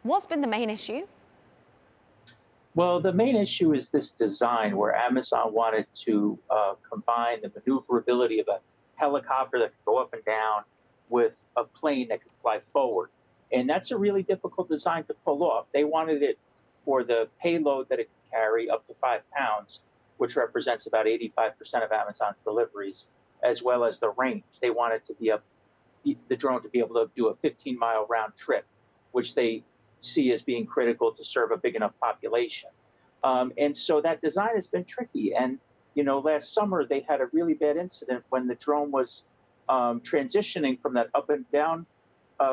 What's been the main issue? Well, the main issue is this design where Amazon wanted to combine the maneuverability of a helicopter that could go up and down with a plane that could fly forward. And that's a really difficult design to pull off. They wanted it for the payload that it could carry up to 5 pounds, which represents about 85% of Amazon's deliveries, as well as the range. They wanted to be the drone to be able to do a 15-mile round trip, which they see as being critical to serve a big enough population. And so that design has been tricky. And last summer they had a really bad incident when the drone was transitioning from that up and down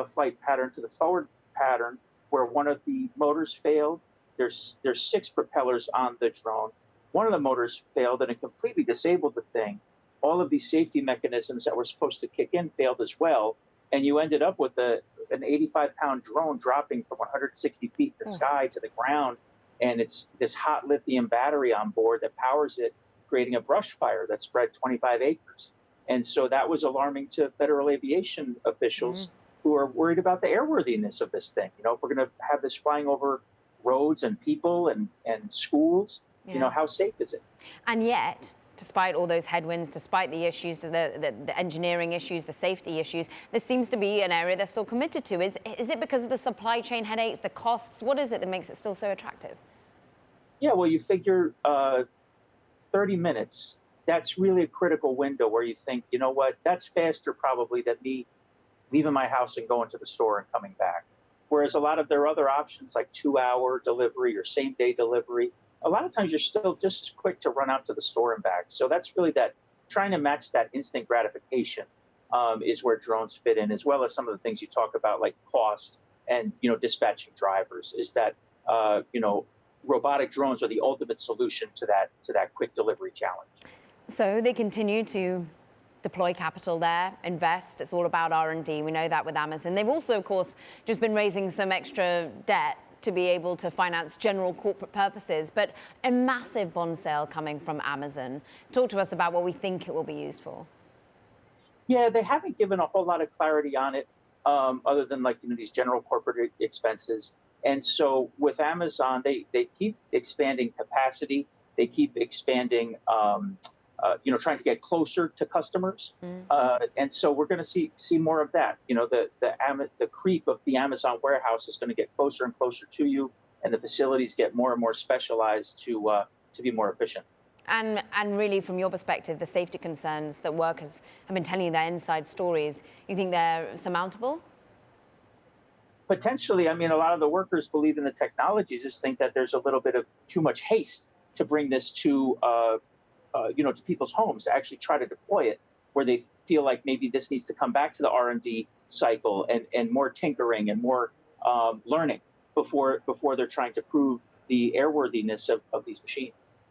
flight pattern to the forward pattern, where one of the motors failed. There's six propellers on the drone. One of the motors failed, and it completely disabled the thing. All of these safety mechanisms that were supposed to kick in failed as well, and you ended up with an 85-pound drone dropping from 160 feet in the sky to the ground, and it's this hot lithium battery on board that powers it, creating a brush fire that spread 25 acres. And so that was alarming to federal aviation Mm, officials who are worried about the airworthiness of this thing. If we're going to have this flying over roads and people and schools, yeah. how safe is it? And yet, despite all those headwinds, despite the issues, the engineering issues, the safety issues, there seems to be an area they're still committed to. Is it because of the supply chain headaches, the costs? What is it that makes it still so attractive? Yeah, well, you figure 30 minutes, that's really a critical window where you think, you know what, that's faster probably than me leaving my house and going to the store and coming back. Whereas a lot of their other options, like 2 hour delivery or same day delivery, a lot of times you're still just as quick to run out to the store and back. So that's really that trying to match that instant gratification is where drones fit in, as well as some of the things you talk about, like cost and dispatching drivers. Is that robotic drones are the ultimate solution to that quick delivery challenge. So they continue to deploy capital there, invest. It's all about R&D. We know that with Amazon. They've also, of course, just been raising some extra debt to be able to finance general corporate purposes, but a massive bond sale coming from Amazon. Talk to us about what we think it will be used for. Yeah, they haven't given a whole lot of clarity on it, other than like these general corporate expenses. And so with Amazon, they keep expanding capacity. They keep expanding, trying to get closer to customers. Mm. And so we're going to see more of that. The creep of the Amazon warehouse is going to get closer and closer to you, and the facilities get more and more specialized to be more efficient. And really, from your perspective, the safety concerns that workers have been telling you their inside stories, you think they're surmountable? Potentially, I mean, a lot of the workers believe in the technology, just think that there's a little bit of too much haste to bring this to people's homes to actually try to deploy it, where they feel like maybe this needs to come back to the R&D cycle and more tinkering and more learning before they're trying to prove the airworthiness of these machines.